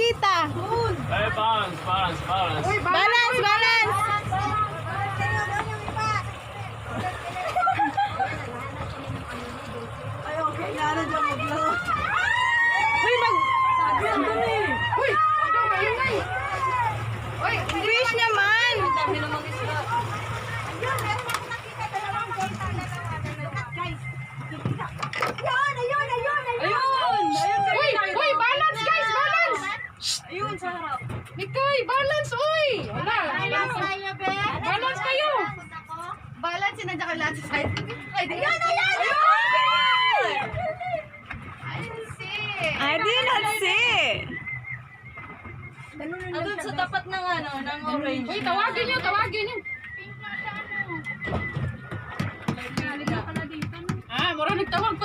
tita. Hey, balance. Balance, balance. Ay, okay. Yan, dyan maglaro. Uy, Sabi ang dumi. Uy, huwag kang maingay. Uy, fish naman. ang dami namang isla. Ayun, meron ako nakita dalawang guys. Guys, kikita. Ayun. Ayun! Uy, balance guys, balance! Ayun, sa harap. Mikoy, balance, uy! Wala, Balance tayo, be. Balance kayo. Balance, sinadya ka lahat sa side. Ayun! I did not see. Andun sa tapat ng ng orange. Uy, tawagin nyo. Ah, mura nagtawag.